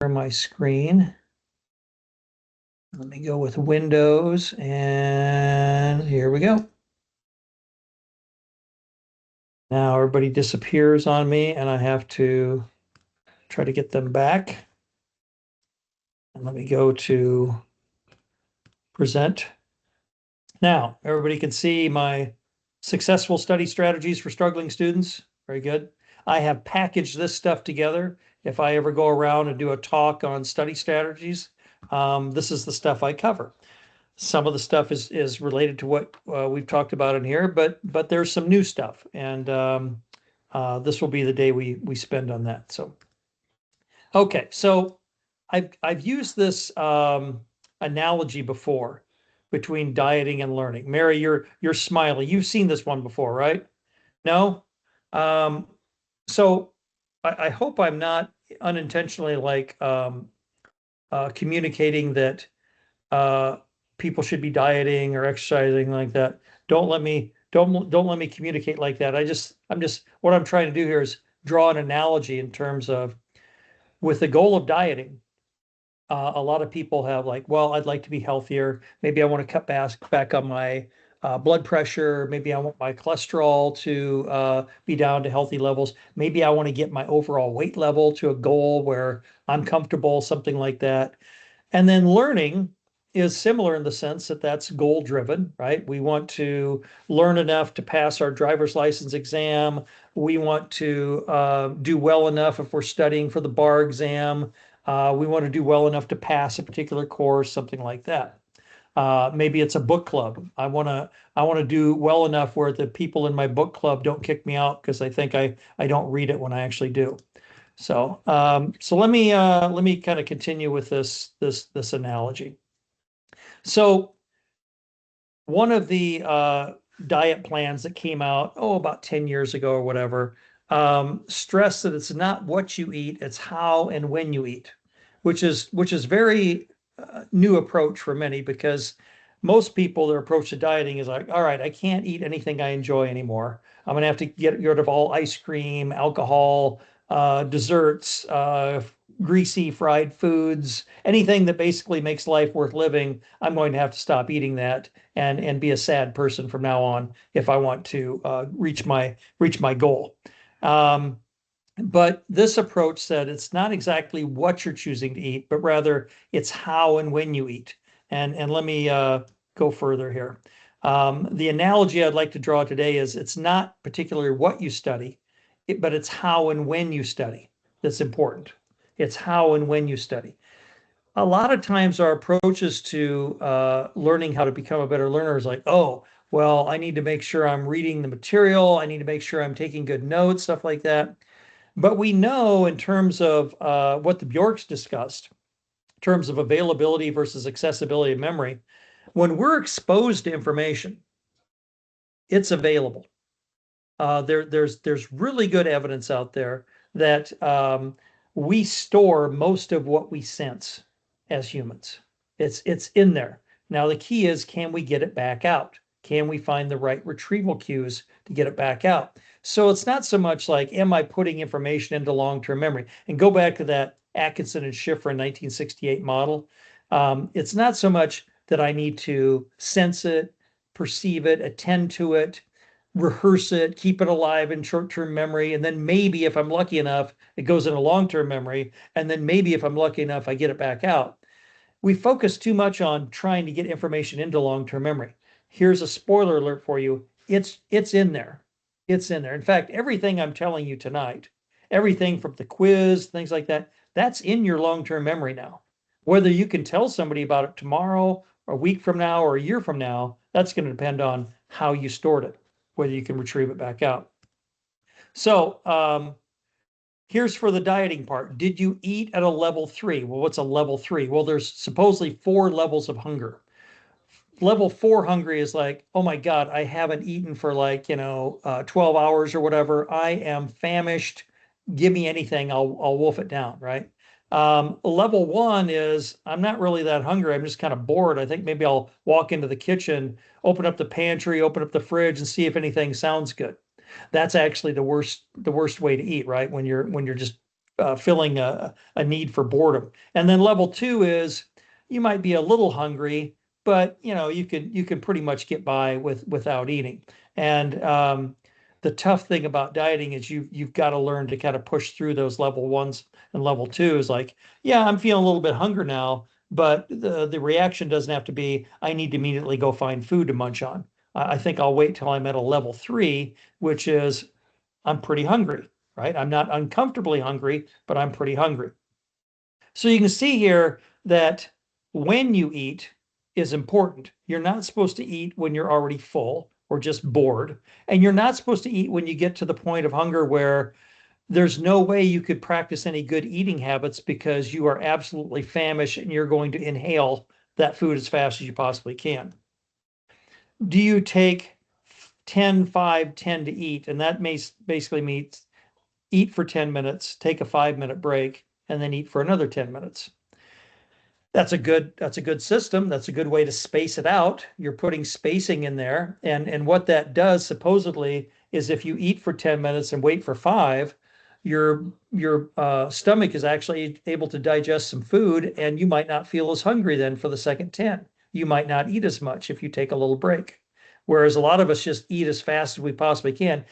my screen. Let me go with Windows, and here we go. Now everybody disappears on me, and I have to try to get them back. And let me go to present. Now, everybody can see my successful study strategies for struggling students. Very good. I have packaged this stuff together. If I ever go around and do a talk on study strategies, this is the stuff I cover. Some of the stuff is related to what we've talked about in here, but there's some new stuff, and this will be the day we spend on that. So, okay, so I've used this analogy before between dieting and learning. Mary, you're smiling. You've seen this one before, right? No? Um, so I hope I'm not unintentionally like communicating that uh, people should be dieting or exercising like that. Don't let me communicate like that. I'm just what I'm trying to do here is draw an analogy in terms of with the goal of dieting. A lot of people have like, well, I'd like to be healthier. Maybe I want to cut back on my blood pressure. Maybe I want my cholesterol to be down to healthy levels. Maybe I want to get my overall weight level to a goal where I'm comfortable, something like that. And then learning is similar in the sense that that's goal driven, right? We want to learn enough to pass our driver's license exam. We want to do well enough if we're studying for the bar exam. We want to do well enough to pass a particular course, something like that. Maybe it's a book club. I want to do well enough where the people in my book club don't kick me out because I think I don't read it when I actually do. So so let me kind of continue with this analogy. So one of the diet plans that came out, oh, about 10 years ago or whatever, stressed that it's not what you eat, it's how and when you eat, which is very new approach for many because most people, their approach to dieting is like, all right, I can't eat anything I enjoy anymore. I'm gonna have to get rid of all ice cream, alcohol, desserts, greasy fried foods, anything that basically makes life worth living. I'm going to have to stop eating that and be a sad person from now on if I want to reach my goal. Um, but this approach said it's not exactly what you're choosing to eat, but rather it's how and when you eat. And let me go further here. The analogy I'd like to draw today is it's not particularly what you study, but it's how and when you study that's important. It's how and when you study. A lot of times our approaches to learning how to become a better learner is like, oh, well, I need to make sure I'm reading the material. I need to make sure I'm taking good notes, stuff like that. But we know in terms of what the Bjorks discussed, in terms of availability versus accessibility of memory, when we're exposed to information, it's available. There's really good evidence out there that we store most of what we sense as humans. It's in there. Now the key is, can we get it back out? Can we find the right retrieval cues to get it back out? So it's not so much like, am I putting information into long-term memory? And go back to that Atkinson and Schifrin 1968 model. It's not so much that I need to sense it, perceive it, attend to it, rehearse it, keep it alive in short-term memory, and then maybe if I'm lucky enough, it goes into long-term memory, and then maybe if I'm lucky enough, I get it back out. We focus too much on trying to get information into long-term memory. Here's a spoiler alert for you. It's in there. It's in there. In fact, everything I'm telling you tonight, everything from the quiz, things like that, that's in your long-term memory now. Whether you can tell somebody about it tomorrow, or a week from now, or a year from now, that's going to depend on how you stored it, whether you can retrieve it back out. So here's for the dieting part. Did you eat at a level 3? Well, what's a level 3? Well, there's supposedly 4 levels of hunger. Level 4 hungry is like, oh my God, I haven't eaten for like, 12 hours or whatever. I am famished. Give me anything. I'll wolf it down, right? Level 1 is I'm not really that hungry. I'm just kind of bored. I think maybe I'll walk into the kitchen, open up the pantry, open up the fridge, and see if anything sounds good. That's actually the worst way to eat, right? When you're just filling a need for boredom. And then level two is you might be a little hungry, but you can pretty much get by without eating. And the tough thing about dieting is you've got to learn to kind of push through those level ones and level twos. Like, yeah, I'm feeling a little bit hunger now, but the reaction doesn't have to be I need to immediately go find food to munch on. I think I'll wait till I'm at a level three, which is I'm pretty hungry, right? I'm not uncomfortably hungry, but I'm pretty hungry. So you can see here that when you eat is important. You're not supposed to eat when you're already full or just bored. And you're not supposed to eat when you get to the point of hunger where there's no way you could practice any good eating habits because you are absolutely famished and you're going to inhale that food as fast as you possibly can. Do you take 10, 5, 10 to eat? And that basically means eat for 10 minutes, take a 5-minute break, and then eat for another 10 minutes. That's a good system. That's a good way to space it out. You're putting spacing in there. And what that does supposedly is if you eat for 10 minutes and wait for 5, your stomach is actually able to digest some food and you might not feel as hungry then for the second 10. You might not eat as much if you take a little break. Whereas a lot of us just eat as fast as we possibly can.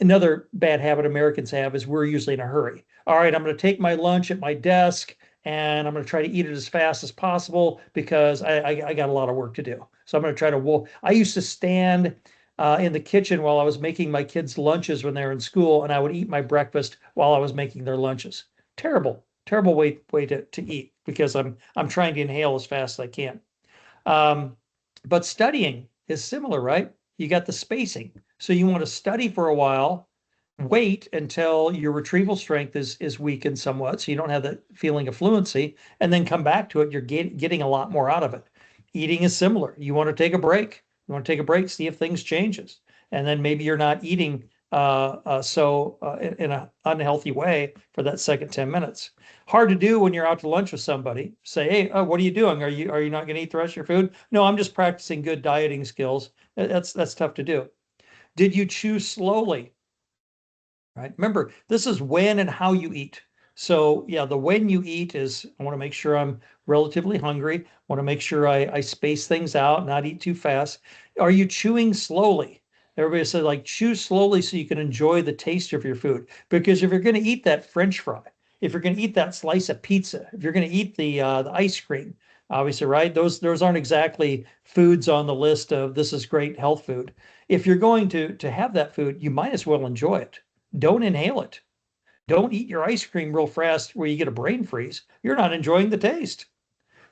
Another bad habit Americans have is we're usually in a hurry. All right, I'm going to take my lunch at my desk and I'm going to try to eat it as fast as possible because I got a lot of work to do. So I'm going to try to. I used to stand in the kitchen while I was making my kids' lunches when they were in school, and I would eat my breakfast while I was making their lunches. Terrible, terrible way to eat because I'm trying to inhale as fast as I can. Um, but studying is similar, right? You got the spacing. So you want to study for a while, wait until your retrieval strength is weakened somewhat, so you don't have that feeling of fluency, and then come back to it. You're getting a lot more out of it. Eating is similar. You want to take a break. You want to take a break, see if things changes, and then maybe you're not eating in an unhealthy way for that second 10 minutes. Hard to do when you're out to lunch with somebody. Say, hey, what are you doing? Are you not going to eat the rest of your food? No, I'm just practicing good dieting skills. That's tough to do. Did you chew slowly? Right? Remember, this is when and how you eat. So yeah, the when you eat is I want to make sure I'm relatively hungry. I want to make sure I space things out, not eat too fast. Are you chewing slowly? Everybody says like chew slowly so you can enjoy the taste of your food. Because if you're going to eat that French fry, if you're going to eat that slice of pizza, if you're going to eat the ice cream, obviously, right? Those aren't exactly foods on the list of this is great health food. If you're going to have that food, you might as well enjoy it. Don't inhale it. Don't eat your ice cream real fast where you get a brain freeze. You're not enjoying the taste.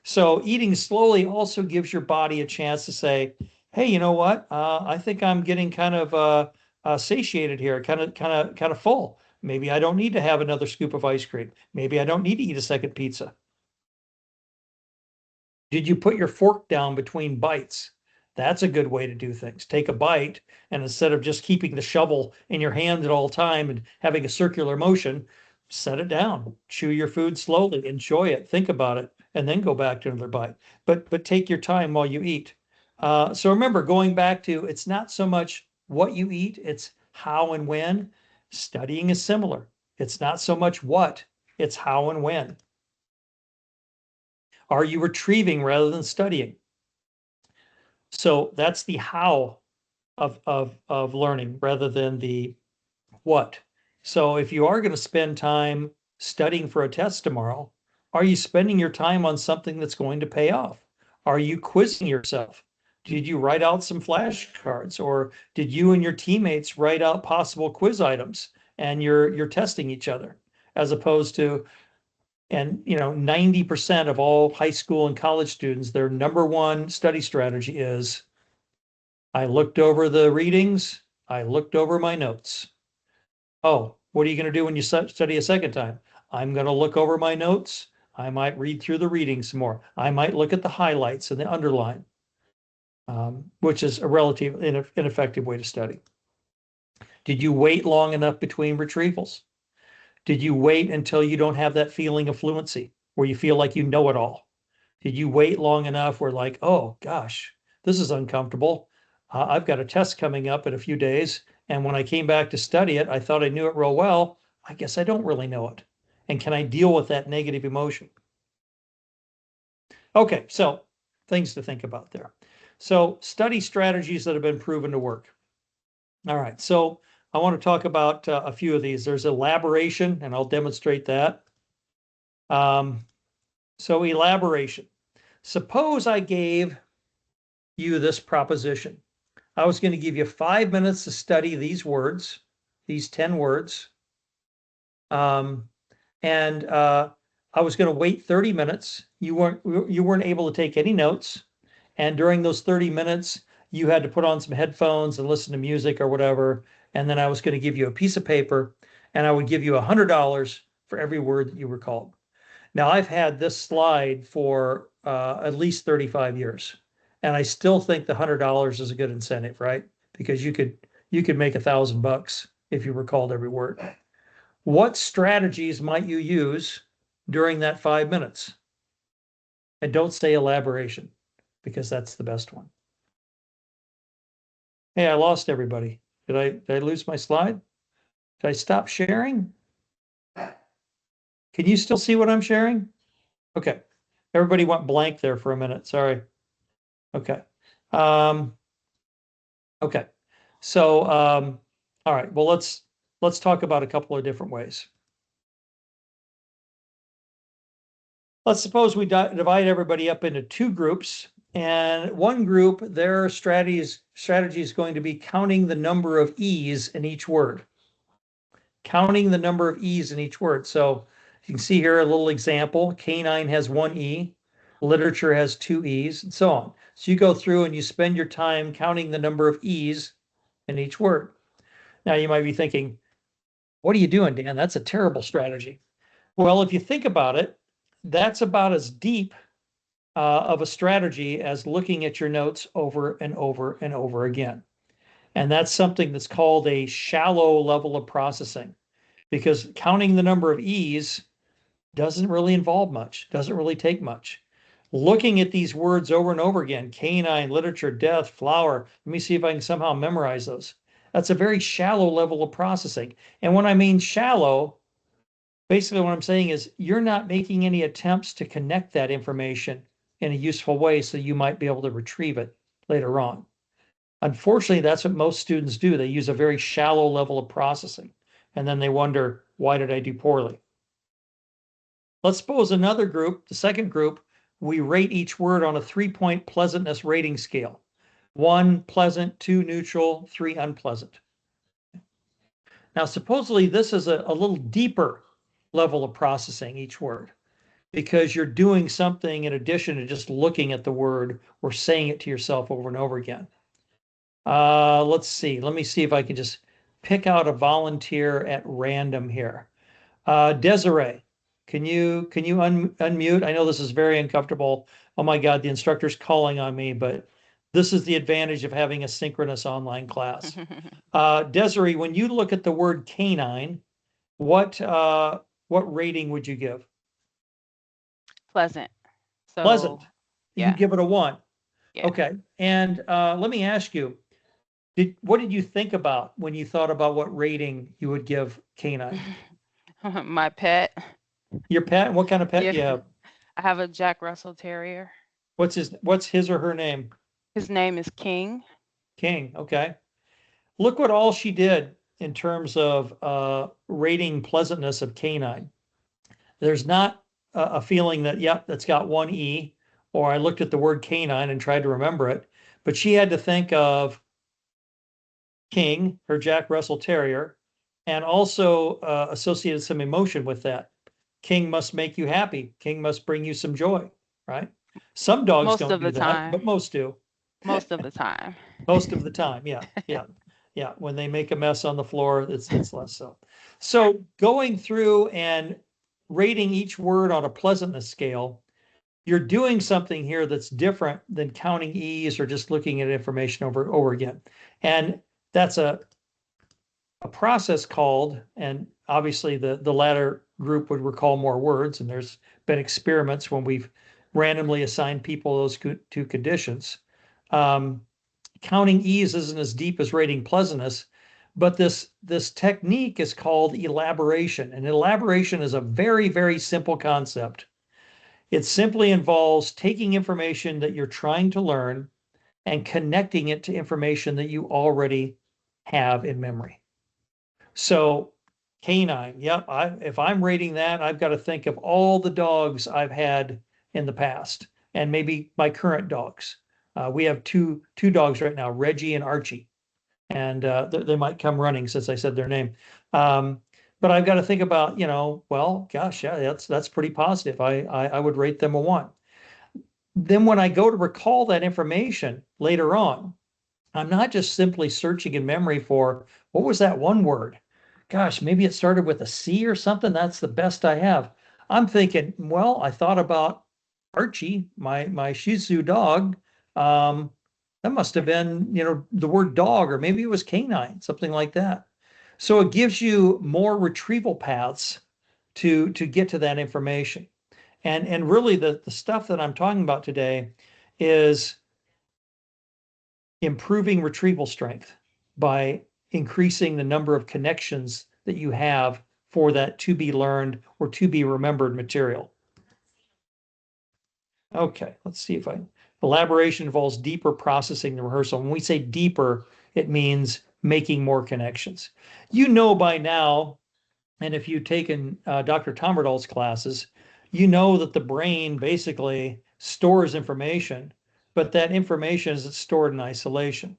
So eating slowly also gives your body a chance to say, "Hey, you know what? I think I'm getting kind of satiated here, kind of full. Maybe I don't need to have another scoop of ice cream. Maybe I don't need to eat a second pizza." Did you put your fork down between bites? That's a good way to do things. Take a bite, and instead of just keeping the shovel in your hand at all time and having a circular motion, set it down. Chew your food slowly, enjoy it, think about it, and then go back to another bite. But take your time while you eat. So remember, going back to it's not so much what you eat, it's how and when. Studying is similar. It's not so much what, it's how and when. Are you retrieving rather than studying? So that's the how of learning rather than the what. So if you are going to spend time studying for a test tomorrow, are you spending your time on something that's going to pay off? Are you quizzing yourself? Did you write out some flashcards, or did you and your teammates write out possible quiz items and you're testing each other as opposed to, and 90% of all high school and college students, their number one study strategy is I looked over the readings. I looked over my notes. Oh, what are you going to do when you study a second time? I'm going to look over my notes. I might read through the readings some more. I might look at the highlights and the underline, which is a relatively ineffective way to study. Did you wait long enough between retrievals? Did you wait until you don't have that feeling of fluency where you feel like you know it all? Did you wait long enough where like, oh gosh, this is uncomfortable. I've got a test coming up in a few days. And when I came back to study it, I thought I knew it real well. I guess I don't really know it. And can I deal with that negative emotion? Okay, so things to think about there. So study strategies that have been proven to work. All right, so I want to talk about a few of these. There's elaboration, and I'll demonstrate that. So elaboration. Suppose I gave you this proposition. I was going to give you 5 minutes to study these words, these 10 words. And I was going to wait 30 minutes. You weren't able to take any notes. And during those 30 minutes, you had to put on some headphones and listen to music or whatever. And then I was going to give you a piece of paper and I would give you $100 for every word that you recalled. Now, I've had this slide for at least 35 years, and I still think the $100 is a good incentive, right? Because you could make $1,000 if you recalled every word. What strategies might you use during that 5 minutes? And don't say elaboration, because that's the best one. Hey, I lost everybody. Did I lose my slide? Did I stop sharing? Can you still see what I'm sharing? Okay. Everybody went blank there for a minute. Sorry. Okay. Okay. So, all right. Well, let's talk about a couple of different ways. Let's suppose we divide everybody up into two groups, and one group, their strategy is going to be counting the number of E's in each word. Counting the number of E's in each word. So you can see here a little example. Canine has 1 E, literature has 2 E's, and so on. So you go through and you spend your time counting the number of E's in each word. Now you might be thinking, what are you doing, Dan? That's a terrible strategy. Well, if you think about it, that's about as deep of a strategy as looking at your notes over and over and over again. And that's something that's called a shallow level of processing, because counting the number of E's doesn't really involve much, doesn't really take much. Looking at these words over and over again, canine, literature, death, flower, let me see if I can somehow memorize those. That's a very shallow level of processing. And when I mean shallow, basically what I'm saying is you're not making any attempts to connect that information in a useful way so you might be able to retrieve it later on. Unfortunately, that's what most students do. They use a very shallow level of processing, and then they wonder, why did I do poorly? Let's suppose another group, the second group, we rate each word on a 3-point pleasantness rating scale. 1 pleasant, 2 neutral, 3 unpleasant. Now, supposedly this is a little deeper level of processing each word, because you're doing something in addition to just looking at the word or saying it to yourself over and over again. Let's see. Let me see if I can just pick out a volunteer at random here. Desiree, can you unmute? I know this is very uncomfortable. Oh my God, the instructor's calling on me, but this is the advantage of having a synchronous online class. Desiree, when you look at the word canine, what rating would you give? Pleasant. So, Pleasant. yeah. You give it a 1. Yeah. Okay. And let me ask you, what did you think about when you thought about what rating you would give canine? My pet. Your pet? What kind of pet do you Yeah. have? I have a Jack Russell Terrier. What's his or her name? His name is King. King. Okay. Look what all she did in terms of rating pleasantness of canine. There's not a feeling that, yep, that's got 1 E, or I looked at the word canine and tried to remember it, but she had to think of King, her Jack Russell Terrier, and also associated some emotion with that. King must make you happy. King must bring you some joy, right? Some dogs Most don't of do the that, time. but most do. Most of the time. Most of the time, yeah, yeah, yeah. When they make a mess on the floor, it's less so. So going through and rating each word on a pleasantness scale, you're doing something here that's different than counting E's or just looking at information over again. And that's a process called, and obviously the latter group would recall more words, and there's been experiments when we've randomly assigned people those two conditions. Counting E's isn't as deep as rating pleasantness, But this technique is called elaboration. And elaboration is a very, very simple concept. It simply involves taking information that you're trying to learn and connecting it to information that you already have in memory. So canine, yep, if I'm rating that, I've got to think of all the dogs I've had in the past and maybe my current dogs. We have two dogs right now, Reggie and Archie, and they might come running since I said their name. Um, but I've got to think about, well, gosh, yeah, that's pretty positive. I would rate them a 1. Then when I go to recall that information later on, I'm not just simply searching in memory for what was that one word? Gosh, maybe it started with a C or something. That's the best I have. I'm thinking, well, I thought about Archie, my Shih Tzu dog. Um, that must have been, the word dog, or maybe it was canine, something like that. So it gives you more retrieval paths to get to that information. And really the stuff that I'm talking about today is improving retrieval strength by increasing the number of connections that you have for that to be learned or to be remembered material. Okay, let's see if elaboration involves deeper processing than rehearsal. When we say deeper, it means making more connections. You know by now, and if you've taken Dr. Tomerdal's classes, you know that the brain basically stores information, but that information is stored in isolation.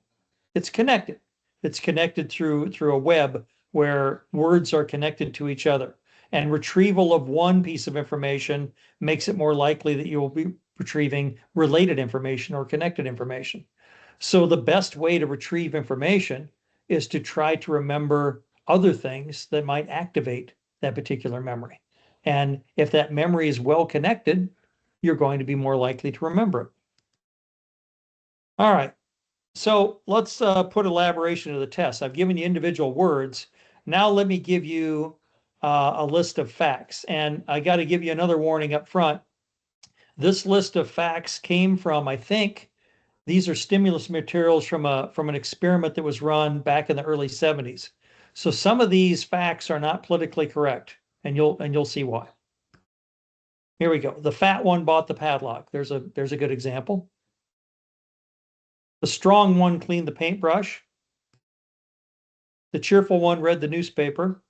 It's connected. It's connected through a web where words are connected to each other. And retrieval of one piece of information makes it more likely that you will be retrieving related information or connected information. So the best way to retrieve information is to try to remember other things that might activate that particular memory. And if that memory is well connected, you're going to be more likely to remember it. All right. So let's put elaboration to the test. I've given you individual words. Now let me give you a list of facts. And I got to give you another warning up front. This list of facts came from, I think, these are stimulus materials from an experiment that was run back in the early 70s. So some of these facts are not politically correct, and you'll see why. Here we go. The fat one bought the padlock. There's a good example. The strong one cleaned the paintbrush. The cheerful one read the newspaper.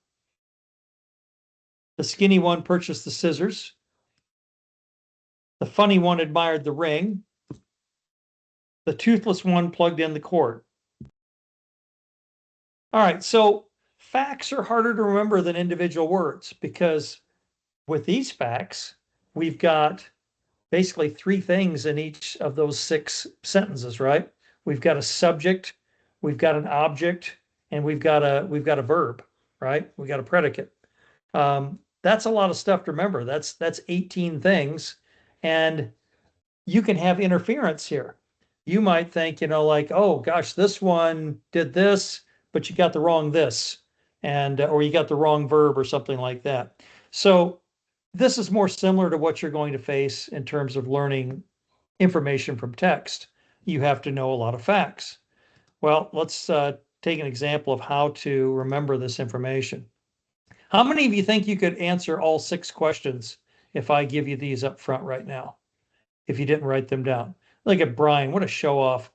The skinny one purchased the scissors. The funny one admired the ring. The toothless one plugged in the cord. All right, so facts are harder to remember than individual words because with these facts, we've got basically 3 things in each of those 6 sentences, right? We've got a subject, we've got an object, and we've got a verb, right? We've got a predicate. That's a lot of stuff to remember. That's 18 things, and you can have interference here. You might think, like, oh gosh, this one did this, but you got the wrong this, and or you got the wrong verb or something like that. So this is more similar to what you're going to face in terms of learning information from text. You have to know a lot of facts. Well, let's take an example of how to remember this information. How many of you think you could answer all 6 questions if I give you these up front right now? If you didn't write them down. Look at Brian, what a show off.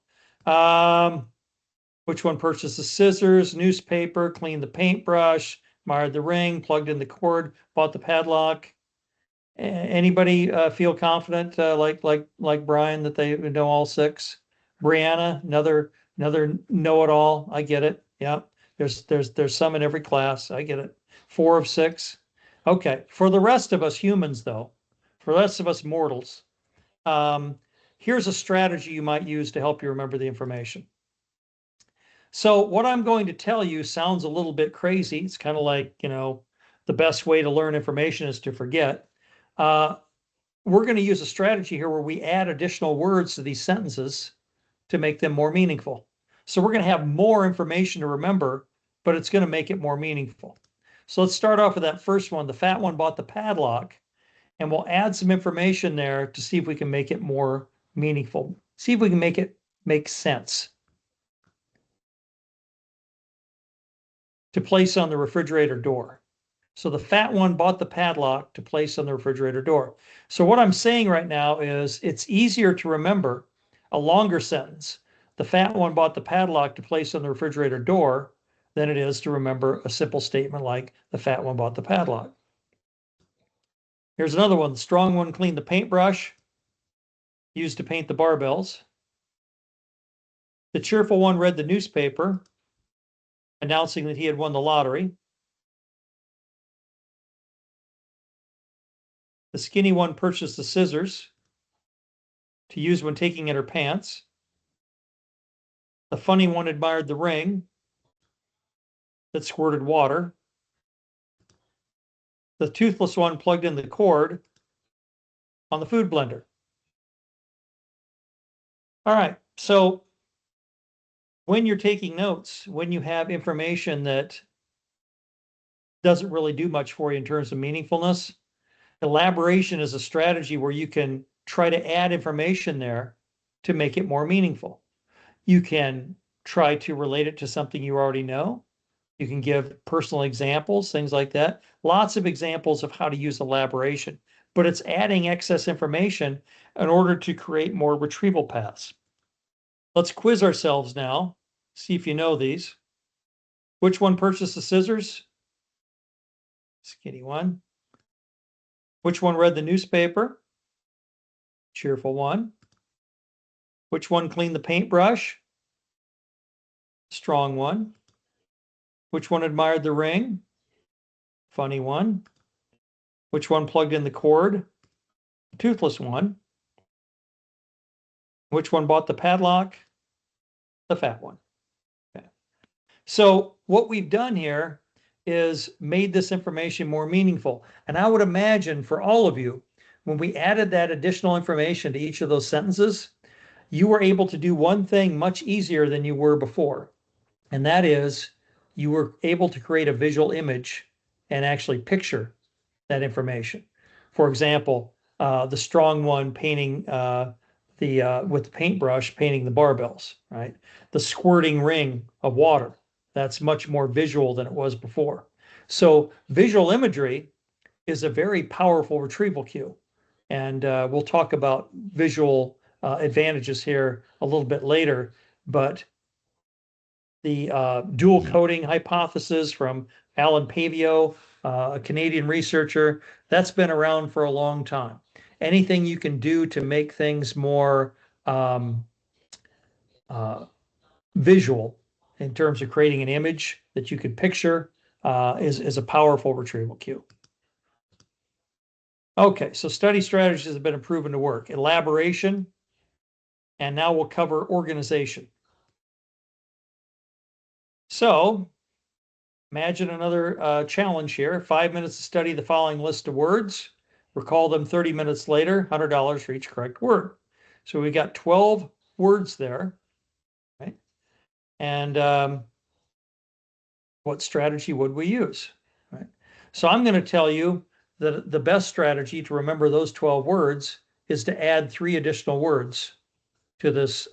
Which one purchased the scissors, newspaper, cleaned the paintbrush, mired the ring, plugged in the cord, bought the padlock? Anybody feel confident like Brian that they know all 6? Brianna, another know-it-all. I get it. Yeah, there's some in every class. I get it. 4 of 6. Okay, for the rest of us humans, though, for the rest of us mortals, here's a strategy you might use to help you remember the information. So what I'm going to tell you sounds a little bit crazy. It's kind of like, the best way to learn information is to forget. We're going to use a strategy here where we add additional words to these sentences to make them more meaningful. So we're going to have more information to remember, but it's going to make it more meaningful. So let's start off with that first one. The fat one bought the padlock, and we'll add some information there to see if we can make it more meaningful. See if we can make it make sense. to place on the refrigerator door. So the fat one bought the padlock to place on the refrigerator door. So what I'm saying right now is it's easier to remember a longer sentence. The fat one bought the padlock to place on the refrigerator door than it is to remember a simple statement like the fat one bought the padlock. Here's another one. The strong one cleaned the paintbrush used to paint the barbells. The cheerful one read the newspaper announcing that he had won the lottery. The skinny one purchased the scissors to use when taking in her pants. The funny one admired the ring that squirted water. The toothless one plugged in the cord on the food blender. All right, so when you're taking notes, when you have information that doesn't really do much for you in terms of meaningfulness, elaboration is a strategy where you can try to add information there to make it more meaningful. You can try to relate it to something you already know. You can give personal examples, things like that. Lots of examples of how to use elaboration, but it's adding excess information in order to create more retrieval paths. Let's quiz ourselves now, see if you know these. Which one purchased the scissors? Skinny one. Which one read the newspaper? Cheerful one. Which one cleaned the paintbrush? Strong one. Which one admired the ring? Funny one. Which one plugged in the cord? Toothless one. Which one bought the padlock? The fat one. Okay. So what we've done here is made this information more meaningful. And I would imagine for all of you, when we added that additional information to each of those sentences, you were able to do one thing much easier than you were before. And that is you were able to create a visual image and actually picture that information. For example, the strong one painting with the paintbrush painting the barbells, right? The squirting ring of water. That's much more visual than it was before. So visual imagery is a very powerful retrieval cue. And we'll talk about visual advantages here a little bit later, but the dual coding hypothesis from Alan Pavio, a Canadian researcher, that's been around for a long time. Anything you can do to make things more visual in terms of creating an image that you could picture is a powerful retrieval cue. Okay, so study strategies have been proven to work. Elaboration, and now we'll cover organization. So imagine another challenge here. 5 minutes to study the following list of words. Recall them 30 minutes later, $100 for each correct word. So we got 12 words there, right? And what strategy would we use, right? So I'm going to tell you that the best strategy to remember those 12 words is to add 3 additional words to this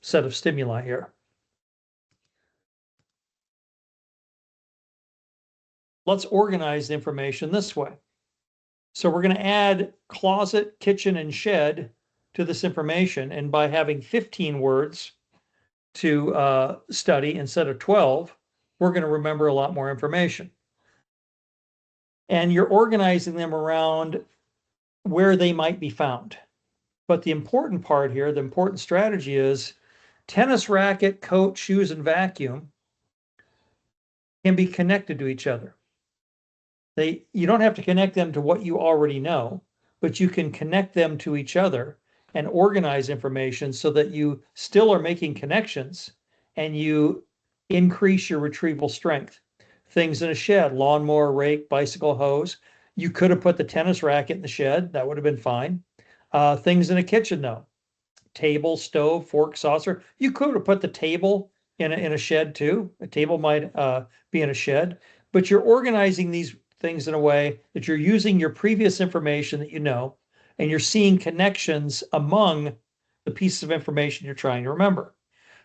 set of stimuli here. Let's organize the information this way. So we're going to add closet, kitchen, and shed to this information. And by having 15 words to study instead of 12, we're going to remember a lot more information. And you're organizing them around where they might be found. But the important part here, the important strategy is tennis racket, coat, shoes, and vacuum can be connected to each other. You don't have to connect them to what you already know, but you can connect them to each other and organize information so that you still are making connections and you increase your retrieval strength. Things in a shed, lawnmower, rake, bicycle, hose. You could have put the tennis racket in the shed. That would have been fine. Things in a kitchen, though. Table, stove, fork, saucer. You could have put the table in a shed too. A table might be in a shed, but you're organizing these things in a way that you're using your previous information that you know, and you're seeing connections among the pieces of information you're trying to remember.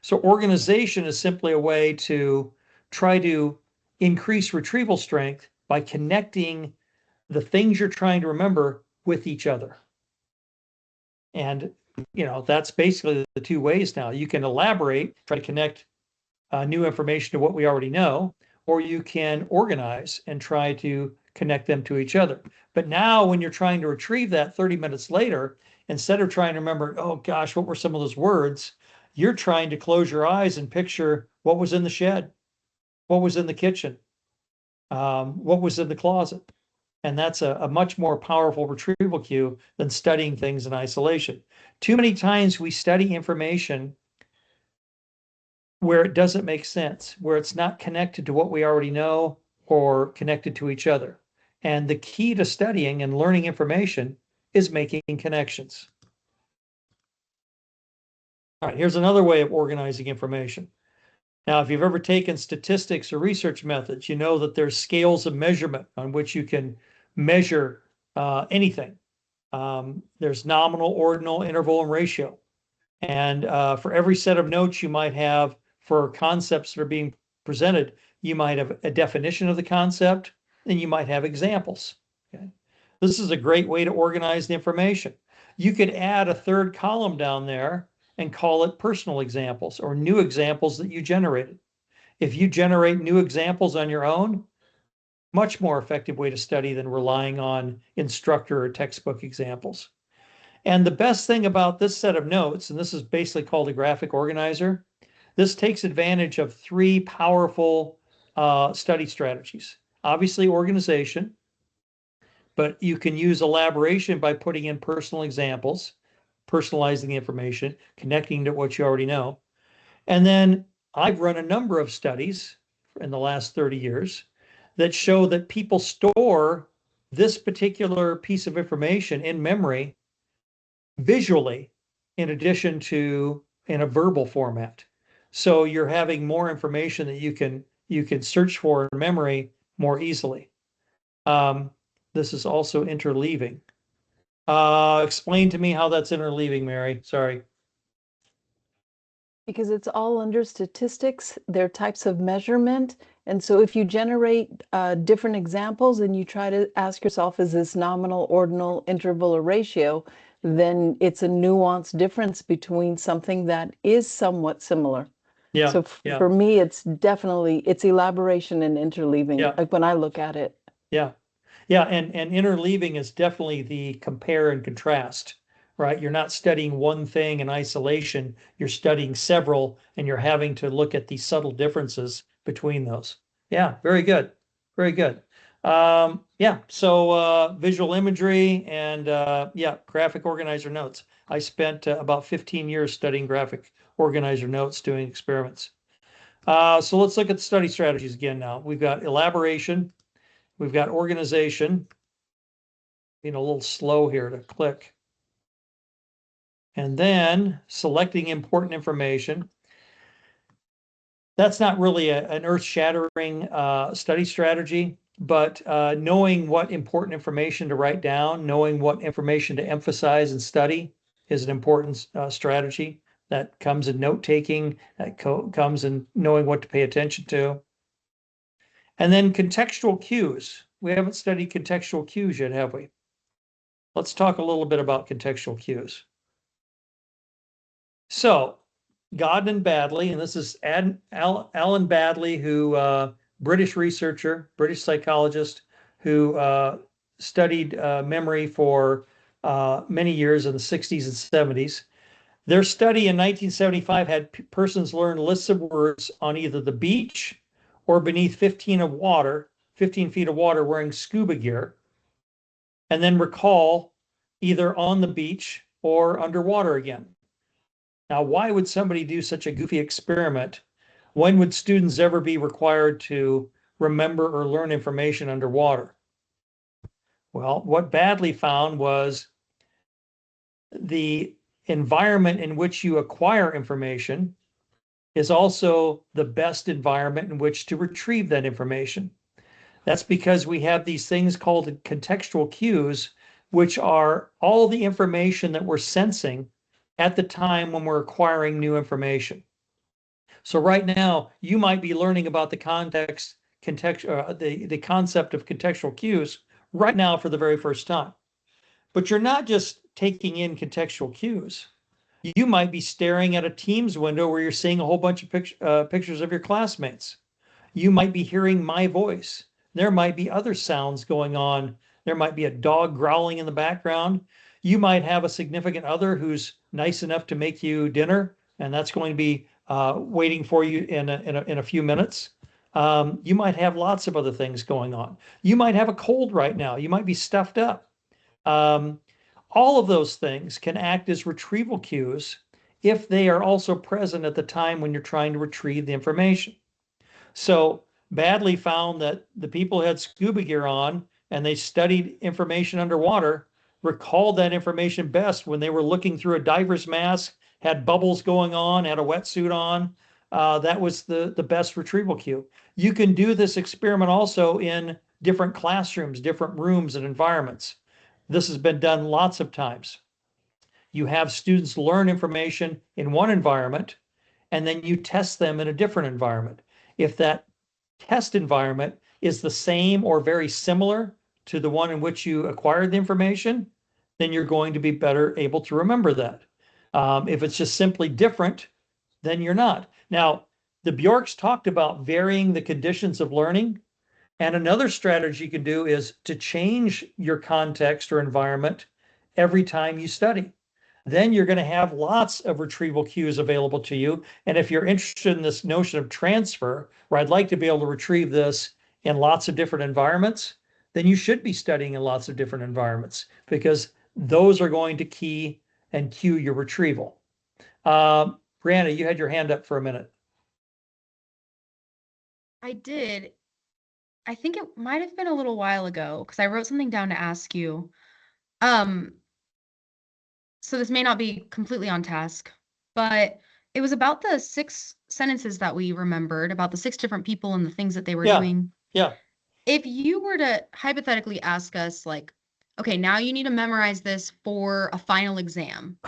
So organization is simply a way to try to increase retrieval strength by connecting the things you're trying to remember with each other. And, that's basically the two ways now. You can elaborate, try to connect new information to what we already know, or you can organize and try to connect them to each other. But now when you're trying to retrieve that 30 minutes later, instead of trying to remember, oh gosh, what were some of those words? You're trying to close your eyes and picture what was in the shed, what was in the kitchen, what was in the closet. And that's a much more powerful retrieval cue than studying things in isolation. Too many times we study information where it doesn't make sense, where it's not connected to what we already know or connected to each other. And the key to studying and learning information is making connections. All right, here's another way of organizing information. Now, if you've ever taken statistics or research methods, you know that there's scales of measurement on which you can measure anything. There's nominal, ordinal, interval, and ratio. And for every set of notes you might have for concepts that are being presented, you might have a definition of the concept, and you might have examples. Okay? This is a great way to organize the information. You could add a third column down there and call it personal examples or new examples that you generated. If you generate new examples on your own, much more effective way to study than relying on instructor or textbook examples. And the best thing about this set of notes, and this is basically called a graphic organizer, this takes advantage of three powerful study strategies. Obviously, organization, but you can use elaboration by putting in personal examples, personalizing the information, connecting to what you already know. And then I've run a number of studies in the last 30 years that show that people store this particular piece of information in memory visually in addition to in a verbal format. So you're having more information that you can search for in memory more easily. This is also interleaving. Explain to me how that's interleaving, Mary. Sorry. Because it's all under statistics, they're types of measurement. And so if you generate different examples and you try to ask yourself, is this nominal, ordinal, interval, or ratio, then it's a nuanced difference between something that is somewhat similar. Yeah. So yeah. for me, it's elaboration and interleaving, Yeah. like when I look at it. Yeah. Yeah. And interleaving is definitely the compare and contrast, right? You're not studying one thing in isolation. You're studying several and you're having to look at the subtle differences between those. Yeah. Very good. Very good. Yeah. So visual imagery and yeah, graphic organizer notes. I spent about 15 years studying graphic organizer notes doing experiments. So let's look at the study strategies again now. We've got elaboration. We've got organization. Being a little slow here to click. And then selecting important information. That's not really an earth-shattering study strategy, but knowing what important information to write down, knowing what information to emphasize and study is an important strategy. That comes in note-taking, that comes in knowing what to pay attention to. And then contextual cues. We haven't studied contextual cues yet, have we? Let's talk a little bit about contextual cues. So, Godden Badley, and this is Alan Badley, who British researcher, British psychologist, who studied memory for many years in the 60s and 70s. Their study in 1975 had persons learn lists of words on either the beach or beneath 15 feet of water wearing scuba gear, and then recall either on the beach or underwater again. Now, why would somebody do such a goofy experiment? When would students ever be required to remember or learn information underwater? Well, what Badley found was the environment in which you acquire information is also the best environment in which to retrieve that information. That's because we have these things called contextual cues, which are all the information that we're sensing at the time when we're acquiring new information. So right now, you might be learning about the the concept of contextual cues right now for the very first time. But you're not just taking in contextual cues. You might be staring at a Teams window where you're seeing a whole bunch of pictures of your classmates. You might be hearing my voice. There might be other sounds going on. There might be a dog growling in the background. You might have a significant other who's nice enough to make you dinner, and that's going to be waiting for you in a few minutes. You might have lots of other things going on. You might have a cold right now. You might be stuffed up. Um, all of those things can act as retrieval cues if they are also present at the time when you're trying to retrieve the information. So Badley found that the people who had scuba gear on and they studied information underwater recalled that information best when they were looking through a diver's mask, had bubbles going on, had a wetsuit on. That was the best retrieval cue. You can do this experiment also in different classrooms, different rooms and environments. This has been done lots of times. You have students learn information in one environment, and then you test them in a different environment. If that test environment is the same or very similar to the one in which you acquired the information, then you're going to be better able to remember that. If it's just simply different, then you're not. Now, the Bjorks talked about varying the conditions of learning. And another strategy you can do is to change your context or environment every time you study. Then you're going to have lots of retrieval cues available to you. And if you're interested in this notion of transfer, where I'd like to be able to retrieve this in lots of different environments, then you should be studying in lots of different environments because those are going to key and cue your retrieval. Brianna, you had your hand up for a minute. I did. I think it might have been a little while ago because I wrote something down to ask you. Um, so this may not be completely on task, but it was about the 6 sentences that we remembered about the 6 different people and the things that they were Yeah. doing. Yeah. If you were to hypothetically ask us, like, okay, now you need to memorize this for a final exam.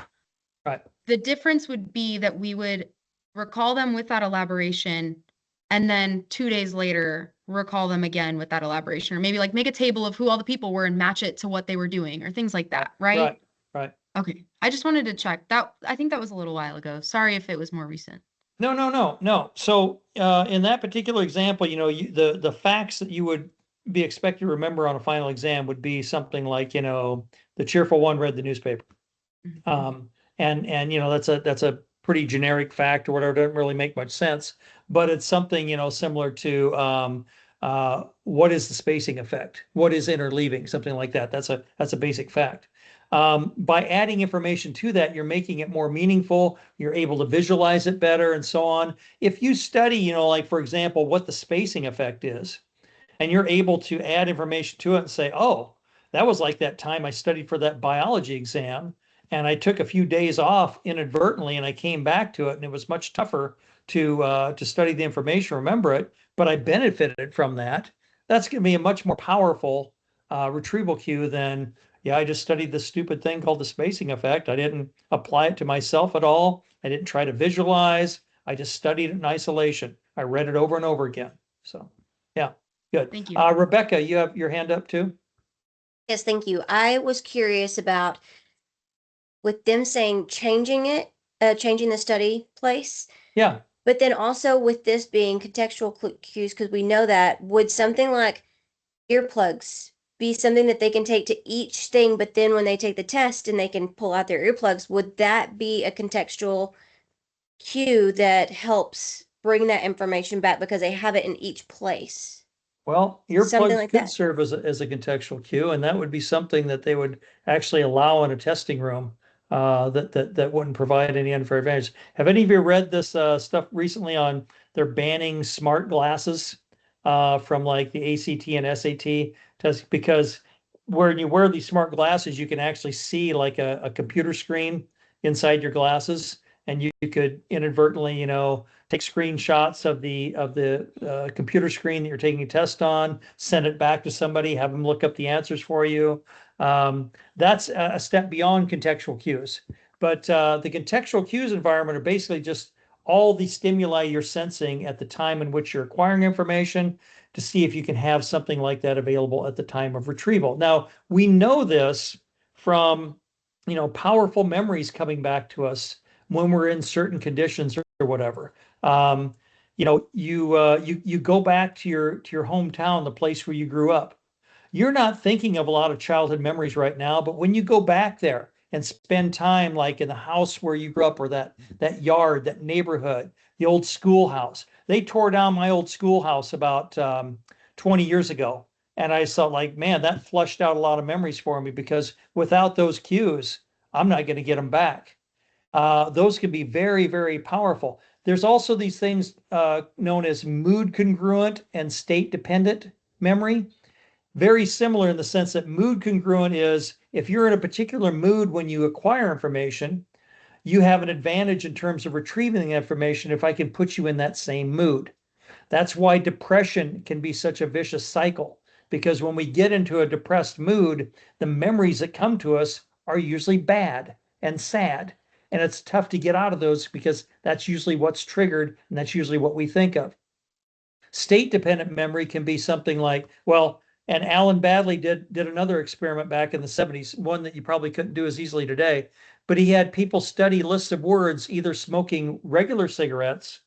Right. The difference would be that we would recall them with that elaboration and then 2 days later recall them again with that elaboration, or maybe like make a table of who all the people were and match it to what they were doing or things like that, right? Right. Right. Okay. I just wanted to check that. I think that was a little while ago. Sorry if it was more recent. No. So in that particular example, the facts that you would be expected to remember on a final exam would be something like, the cheerful one read the newspaper. Mhm. And that's a pretty generic fact or whatever, doesn't really make much sense, but it's something, similar to what is the spacing effect? What is interleaving? Something like that. That's a basic fact. By adding information to that, you're making it more meaningful. You're able to visualize it better and so on. If you study, like, for example, what the spacing effect is, and you're able to add information to it and say, oh, that was like that time I studied for that biology exam, and I took a few days off inadvertently, and I came back to it, and it was much tougher to study the information, remember it, but I benefited from that. That's going to be a much more powerful retrieval cue than, yeah, I just studied this stupid thing called the spacing effect. I didn't apply it to myself at all. I didn't try to visualize. I just studied it in isolation. I read it over and over again. So, yeah, good. Thank you. Rebecca, you have your hand up too? Yes, thank you. I was curious about with them saying changing the study place, Yeah. but then also with this being contextual cues, because we know that, would something like earplugs be something that they can take to each thing, but then when they take the test and they can pull out their earplugs, would that be a contextual cue that helps bring that information back because they have it in each place? Well, Something earplugs like could that. serve as a contextual cue, and that would be something that they would actually allow in a testing room that wouldn't provide any unfair advantage. Have any of you read this stuff recently on they're banning smart glasses from like the ACT and SAT test because when you wear these smart glasses, you can actually see like a computer screen inside your glasses, and you could inadvertently, take screenshots of the computer screen that you're taking a test on, send it back to somebody, have them look up the answers for you. That's a step beyond contextual cues. But the contextual cues environment are basically just all the stimuli you're sensing at the time in which you're acquiring information to see if you can have something like that available at the time of retrieval. Now, we know this from, powerful memories coming back to us when we're in certain conditions or whatever. You go back to your hometown, the place where you grew up. You're not thinking of a lot of childhood memories right now, but when you go back there and spend time like in the house where you grew up, or that yard, that neighborhood, the old schoolhouse. They tore down my old schoolhouse about 20 years ago. And I felt like, man, that flushed out a lot of memories for me, because without those cues, I'm not going to get them back. Those can be very, very powerful. There's also these things known as mood congruent and state dependent memory. Very similar in the sense that mood congruent is, if you're in a particular mood when you acquire information, you have an advantage in terms of retrieving the information if I can put you in that same mood. That's why depression can be such a vicious cycle, because when we get into a depressed mood, the memories that come to us are usually bad and sad. And it's tough to get out of those, because that's usually what's triggered, and that's usually what we think of. State dependent memory can be something like, well, and Alan Badley did another experiment back in the 70s, one that you probably couldn't do as easily today, but he had people study lists of words either smoking regular cigarettes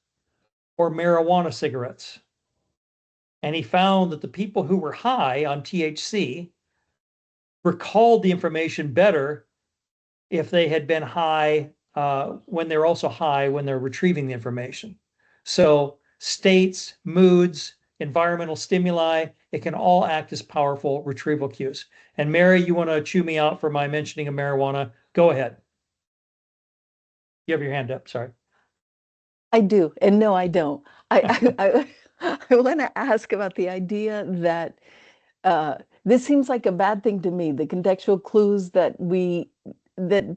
or marijuana cigarettes. And he found that the people who were high on THC recalled the information better if they had been high when they're also high when they're retrieving the information. So states, moods, environmental stimuli, it can all act as powerful retrieval cues. And Mary, you want to chew me out for my mentioning of marijuana? Go ahead. You have your hand up, sorry. I do, and no, I don't. I want to ask about the idea that this seems like a bad thing to me, the contextual clues that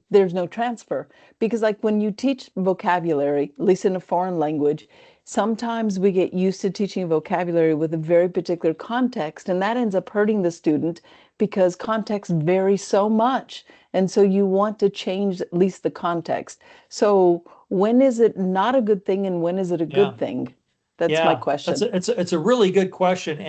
there's no transfer. Because like when you teach vocabulary, at least in a foreign language, sometimes we get used to teaching vocabulary with a very particular context, and that ends up hurting the student because context varies so much. And so you want to change at least the context. So when is it not a good thing and when is it a good thing? That's my question. It's a really good question.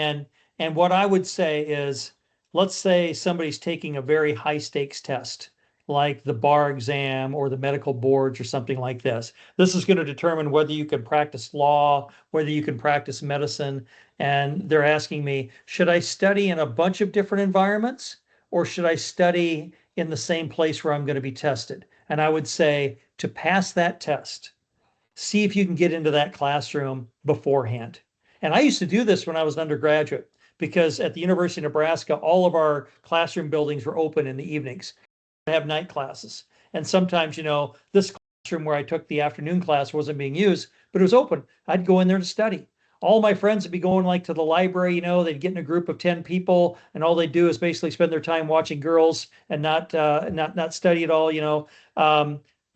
And what I would say is, let's say somebody's taking a very high stakes test, like the bar exam or the medical boards or something like this. This is going to determine whether you can practice law, whether you can practice medicine. And they're asking me, should I study in a bunch of different environments, or should I study in the same place where I'm going to be tested? And I would say, to pass that test, see if you can get into that classroom beforehand. And I used to do this when I was an undergraduate, because at the University of Nebraska, all of our classroom buildings were open in the evenings. I have night classes. And sometimes, this classroom where I took the afternoon class wasn't being used, but it was open. I'd go in there to study. All my friends would be going like to the library, they'd get in a group of 10 people, and all they'd do is basically spend their time watching girls and not study at all.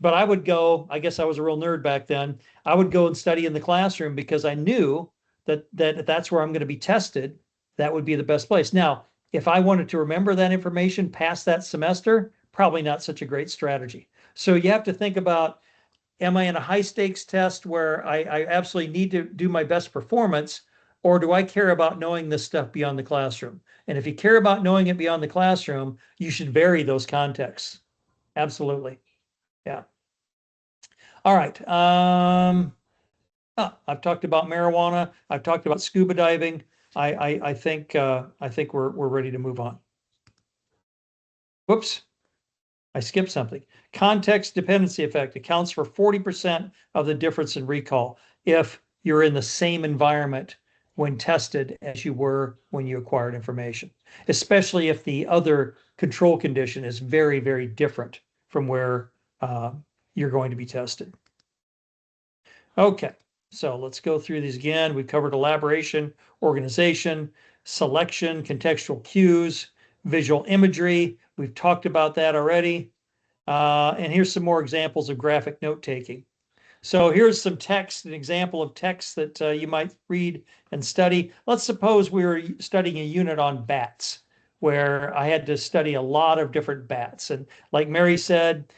But I would go, I guess I was a real nerd back then. I would go and study in the classroom because I knew that that's where I'm going to be tested. That would be the best place. Now, if I wanted to remember that information past that semester, probably not such a great strategy. So you have to think about, am I in a high stakes test where I absolutely need to do my best performance, or do I care about knowing this stuff beyond the classroom? And if you care about knowing it beyond the classroom, you should vary those contexts. Absolutely. Yeah. All right. I've talked about marijuana. I've talked about scuba diving. I think we're ready to move on. Whoops. I skipped something. Context dependency effect accounts for 40% of the difference in recall if you're in the same environment when tested as you were when you acquired information, especially if the other control condition is very, very different from where you're going to be tested. Okay, so let's go through these again. We covered elaboration, organization, selection, contextual cues, visual imagery. We've talked about that already. And here's some more examples of graphic note taking. So here's some text, an example of text that you might read and study. Let's suppose we were studying a unit on bats, where I had to study a lot of different bats. And like Mary said,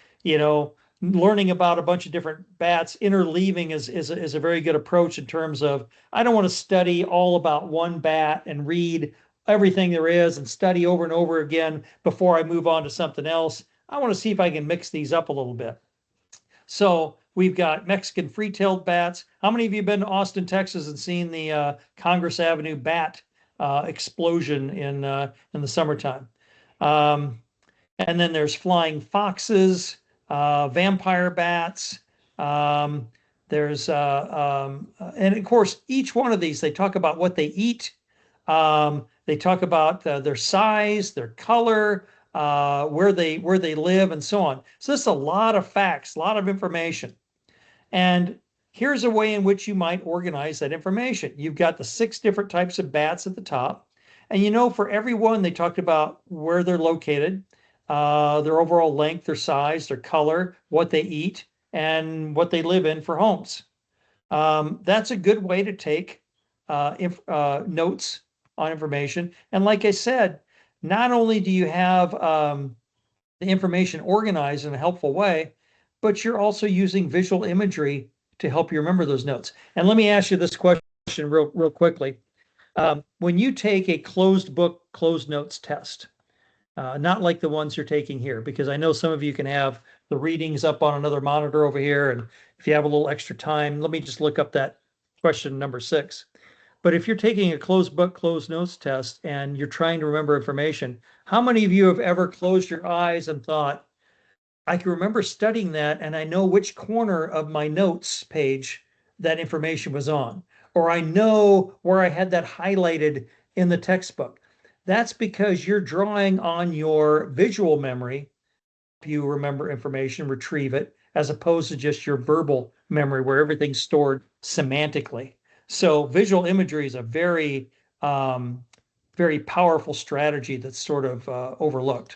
learning about a bunch of different bats, interleaving is a very good approach in terms of, I don't want to study all about one bat and read everything there is and study over and over again before I move on to something else. I want to see if I can mix these up a little bit. So we've got Mexican free-tailed bats. How many of you have been to Austin, Texas and seen the Congress Avenue bat explosion in the summertime? And then there's flying foxes, vampire bats. There's and of course, each one of these, they talk about what they eat. They talk about their size, their color, where they live, and so on. So this is a lot of facts, a lot of information. And here's a way in which you might organize that information. You've got the 6 different types of bats at the top. And you know, for every one, they talked about where they're located, their overall length, their size, their color, what they eat, and what they live in for homes. That's a good way to take notes on information. And like I said, not only do you have the information organized in a helpful way, but you're also using visual imagery to help you remember those notes. And let me ask you this question real quickly. When you take a closed book, closed notes test, not like the ones you're taking here, because I know some of you can have the readings up on another monitor over here. And if you have a little extra time, let me just look up that question number 6. But if you're taking a closed book, closed notes test and you're trying to remember information, how many of you have ever closed your eyes and thought, I can remember studying that and I know which corner of my notes page that information was on, or I know where I had that highlighted in the textbook? That's because you're drawing on your visual memory. You remember information, retrieve it, as opposed to just your verbal memory where everything's stored semantically. So visual imagery is a very, very powerful strategy that's sort of overlooked.